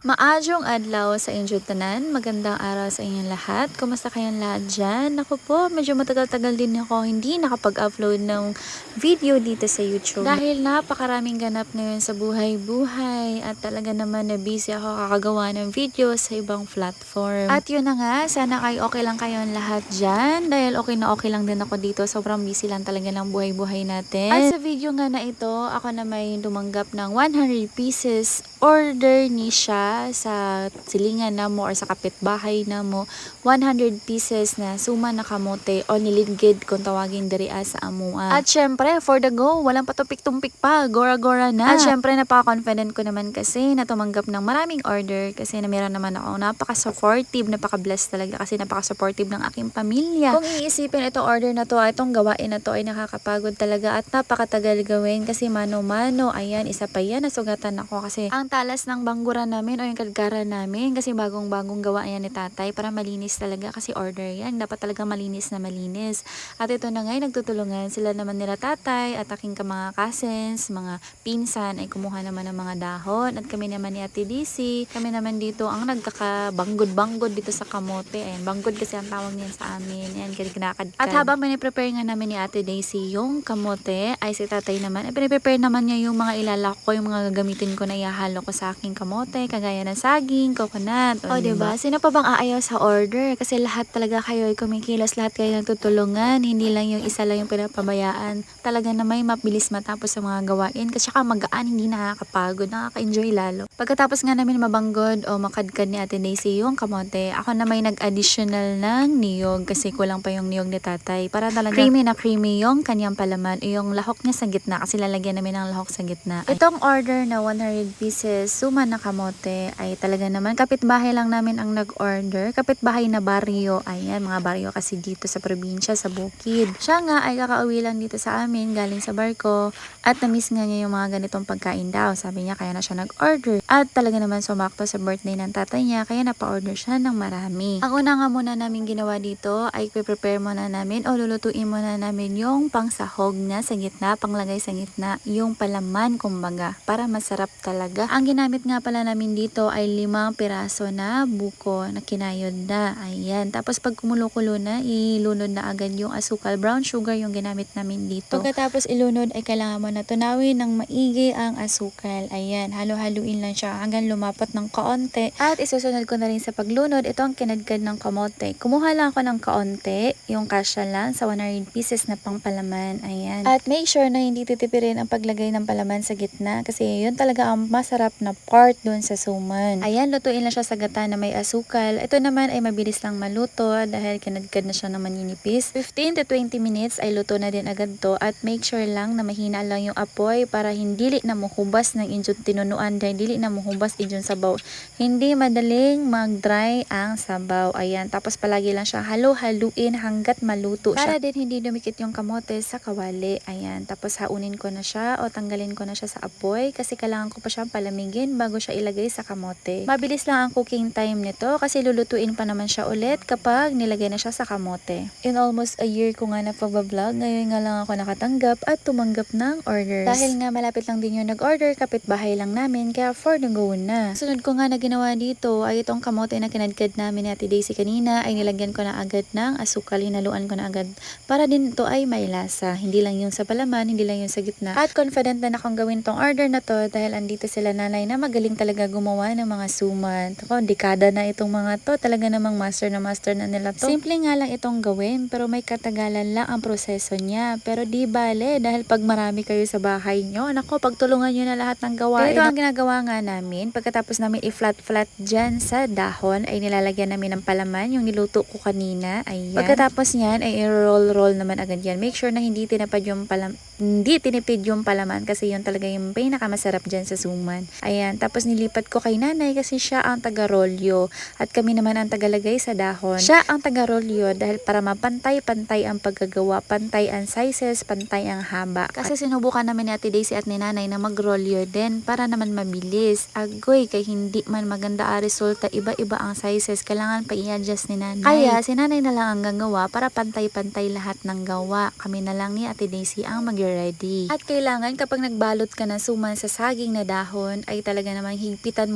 Maadjong adlaw sa inyong tanan, magandang araw sa inyong lahat. Kumusta kayong lahat dyan? Ako po, medyo matagal-tagal din ako hindi nakapag-upload ng video dito sa YouTube. Dahil napakaraming ganap ngayon sa buhay-buhay at talaga naman na busy ako kakagawa ng video sa ibang platform. At yun na nga, sana kayo okay lang kayong lahat dyan dahil okay na okay lang din ako dito. Sobrang busy lang talaga ng buhay-buhay natin. At sa video nga na ito, ako na may tumanggap ng 100 pieces order ni siya sa silingan na mo or sa kapitbahay na mo 100 pieces na suma na kamote o niligid kung tawagin diri sa amua. At syempre for the go, walang patupik-tumpik pa, gora-gora na. At syempre napaka-confident ko naman kasi na tumanggap ng maraming order kasi na meron naman ako napaka-supportive, napaka-blessed talaga kasi napaka-supportive ng aking pamilya. Kung iisipin itong order na to, itong gawain na to ay nakakapagod talaga at napakatagal gawin kasi mano-mano, ayan, isa pa yan, nasugatan ako kasi ang talas ng bangguran namin o yung kadgaran namin kasi bagong-bagong gawa yan ni tatay para malinis talaga kasi order yan. Dapat talaga malinis na malinis. At ito na nga nagtutulungan sila naman nila tatay at aking mga cousins, mga pinsan ay kumuha naman ng mga dahon at kami naman ni Ate DC. Kami naman dito ang nagkakabanggod-banggod dito sa kamote. Ayan, banggod kasi ang tawag niyan sa amin. Ayan, kinakadkad. At habang piniprepare nga namin ni Ate Daisy yung kamote ay si tatay naman, ay piniprepare naman niya yung mga ilalak ko, yung mga gagamitin ko na ihalo ko sa aking kamote, kagaya ng saging, coconut. O, diba? Sino pa bang aayaw sa order? Kasi lahat talaga kayo ay kumikilos, lahat kayo nagtutulungan. Hindi lang yung isa lang yung pinapabayaan. Talaga na may mabilis matapos sa mga gawain. Kasi saka magaan, hindi nakakapagod, nakaka-enjoy lalo. Pagkatapos nga namin mabanggod o makadkad ni Ate Daisy yung kamote, ako na may nag-additional ng niyog kasi kulang pa yung niyog ni tatay. Para talaga creamy yung kanyang palaman o yung lahok niya sa gitna kasi lalagyan namin ng lahok sa gitna. Itong order na 100 pieces suma na kamote ay talaga naman kapitbahay lang namin ang nag-order. Kapitbahay na baryo. Ayan, mga baryo kasi dito sa probinsya, sa bukid. Siya nga ay kakauwi lang dito sa amin galing sa barko at na-miss nga niya yung mga ganitong pagkain daw. Sabi niya kaya na siya nag-order. At talaga naman sumakto sa birthday ng tatay niya kaya napa-order siya ng marami. Ang una nga muna namin ginawa dito ay prepare muna namin o lulutuin muna namin yung pangsahog na sa gitna, panglagay sa gitna, yung palaman kumbaga para masarap talaga. Ang ginamit nga pala namin dito ay 5 piraso na buko na kinayod na. Ayan. Tapos pag kumulo-kulo na, ilunod na agad yung asukal. Brown sugar yung ginamit namin dito. Pagkatapos ilunod ay kailangan mo na tunawin ng maigi ang asukal. Ayan. Halo-haluin lang siya hanggang lumapat ng kaunti. At isusunod ko na rin sa paglunod itong kinadkad ng kamote. Kumuha lang ako ng kaunti, yung kasya lang sa 100 pieces na pangpalaman. Ayan. At make sure na hindi titipirin ang paglagay ng palaman sa gitna kasi yun talaga ang masarap na part dun sa suman. Ayan, lutuin lang siya sa gata na may asukal. Ito naman ay mabilis lang maluto dahil kinadkad na siya ng maninipis. 15 to 20 minutes ay luto na din agad to at make sure lang na mahina lang yung apoy para hindi na muhubas ng inyong tinunuan dahil dili na muhubas inyong sabaw. Hindi madaling mag-dry ang sabaw. Ayan, tapos palagi lang siya halo-haluin hanggat maluto siya. Para din hindi dumikit yung kamote sa kawali. Ayan, tapos haunin ko na siya o tanggalin ko na siya sa apoy kasi kailangan ko pa siyang palamigin bago siya ilagay sa kamote. Mabilis lang ang cooking time nito kasi lulutuin pa naman siya ulit kapag nilagay na siya sa kamote. In almost a year ko nga na pag-vlog, ngayon nga lang ako nakatanggap at tumanggap ng orders. Dahil nga malapit lang din yung nag-order, kapitbahay lang namin, kaya for the go na. Sunod ko nga na ginawa dito ay itong kamote na kinadkad namin ni Ate Daisy kanina ay nilagyan ko na agad ng asukal, hinaluan ko na agad para din ito ay may lasa. Hindi lang yung sa palaman, hindi lang yung sa gitna. At confident na akong gawin tong order na to dahil andito sila nanay na magaling talaga gumawa ng mga suman. Ako, dekada na itong mga to. Talaga namang master na nila to. Simple nga lang itong gawin pero may katagalan lang ang proseso niya. Pero di bale dahil pag marami kayo sa bahay nyo, nako, pagtulungan nyo na lahat ng gawain. Ito ang ginagawa nga namin. Pagkatapos namin i-flat-flat dyan sa dahon ay nilalagyan namin ng palaman yung niluto ko kanina. Ayan. Pagkatapos niyan ay i-roll-roll naman agad yan. Make sure na hindi tinipid yung palaman kasi yun talaga yung pinakamasarap dyan sa suman. Ayan, tapos nilipat ko kay nanay kasi siya ang taga-rolyo at kami naman ang tagalagay sa dahon. Siya ang taga-rolyo dahil para mapantay-pantay ang paggagawa, pantay ang sizes, pantay ang haba. Kasi sinubukan namin ni Ate Daisy at ni nanay na mag-rolyo din para naman mabilis. Agoy, kay hindi man maganda ang resulta, iba-iba ang sizes, kailangan pa i-adjust ni nanay. Kaya si nanay na lang ang gagawa para pantay-pantay lahat ng gawa. Kami na lang ni Ate Daisy ang mag-ready. At kailangan kapag nagbalot ka ng suman sa saging na dahon ay talaga namang higpitan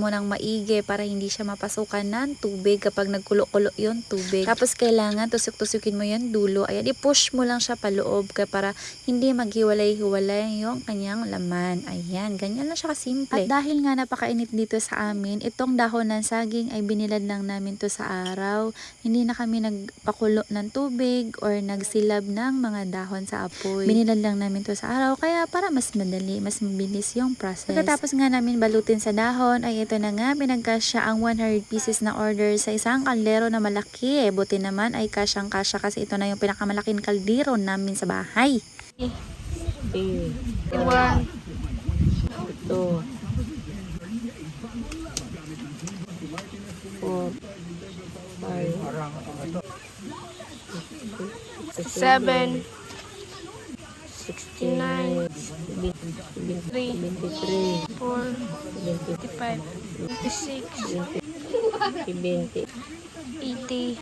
1, 2, 4, 5, 7, 69, 23, 4, 25, 26, 20, 80,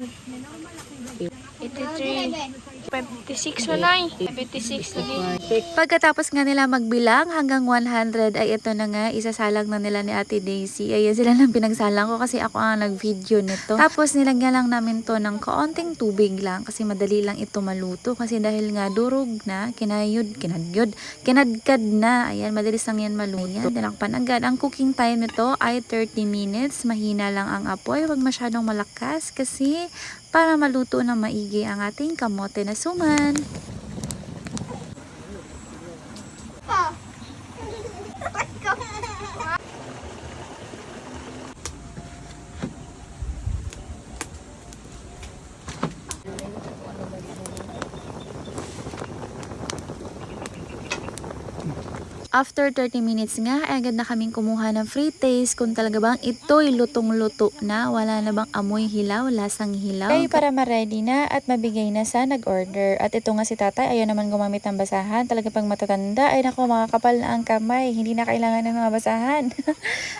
83, 56 na 56 lagi. Pagkatapos nga nila magbilang hanggang 100 ay ito na nga, isasalang na nila ni Ate Daisy. Ayan sila lang pinagsalang ko kasi ako ang nag-video nito. Tapos nilagyan lang namin to ng kaunting tubig lang kasi madali lang ito maluto. Kasi dahil nga durog na, kinadkad na. Ayan, madalis lang yan maluto. Tinakpan agad. Ang cooking time nito ay 30 minutes. Mahina lang ang apoy. Huwag masyadong malakas kasi para maluto na maigi ang ating kamote na suman. After 30 minutes nga, agad na kaming kumuha ng free taste kung talaga bang ito'y lutong-luto na, wala na bang amoy hilaw, lasang hilaw. Ay para ma-ready na at mabigay na sa nag-order. At ito nga si tatay, ayaw naman gumamit ng basahan. Talaga pag matatanda, ay naku, makakapal na ang kamay. Hindi na kailangan ng mga basahan.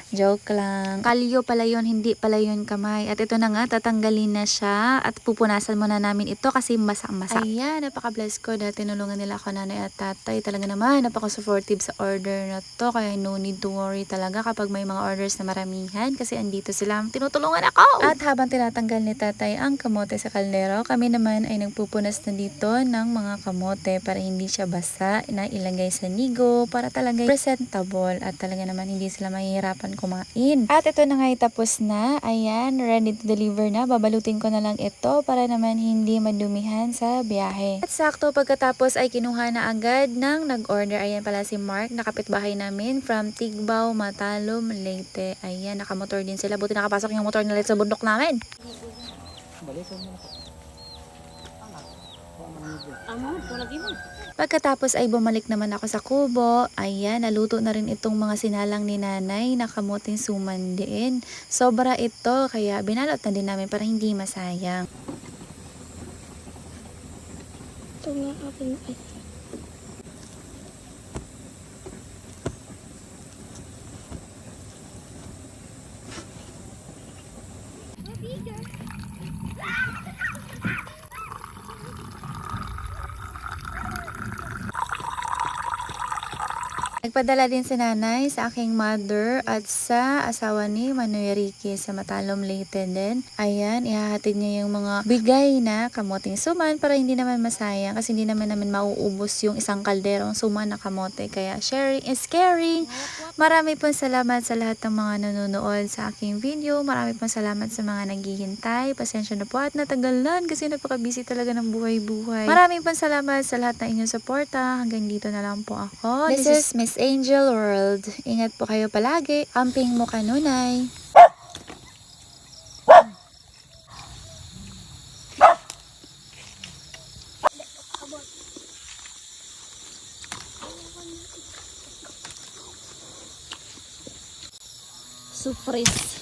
Joke lang. Kalyo pala yun, hindi pala yun kamay. At ito na nga, tatanggalin na siya at pupunasan muna namin ito kasi masa-masa. Ayan, napaka-bless ko dahil tinulungan nila ako nanay at tatay. Talaga naman, napaka-supportive sa order na to, kaya no need to worry talaga kapag may mga orders na maramihan kasi andito sila, tinutulungan ako. At habang tinatanggal ni tatay ang kamote sa kaldero, kami naman ay nagpupunas na dito ng mga kamote para hindi siya basa, na ilagay sa nigo para talaga presentable at talaga naman hindi sila mahihirapan kumain. At ito na nga tapos na, ayan, ready to deliver na. Babalutin ko na lang ito para naman hindi madumihan sa biyahe. At sakto pagkatapos ay kinuha na agad ng nag-order. Ayan pala si Mark, nakapitbahay namin from Tigbao, Matalom, Leyte. Ayan, nakamotor din sila. Buti nakapasok yung motor nila sa bundok namin. Pagkatapos ay bumalik naman ako sa kubo. Ayan, naluto na rin itong mga sinalang ni nanay na kamuting suman din. Sobra ito, kaya binalot na din namin para hindi masayang. Ito nga aking Nagpadala din si nanay sa aking mother at sa asawa ni Manoy Ricky sa Matalom, Leyte din. Ayan, ihahatid niya yung mga bigay na kamoting suman para hindi naman masayang kasi hindi naman mauubos yung isang kalderong suman na kamote. Kaya sharing is caring. Marami pong salamat sa lahat ng mga nanonood sa aking video. Marami pong salamat sa mga naghihintay. Pasensya na po at natagalan kasi napaka-busy talaga ng buhay-buhay. Marami pong salamat sa lahat ng inyong suporta. Hanggang dito na lang po ako. This is Miss Angel World. Ingat po kayo palagi. Amping mo kanunay. Surprise.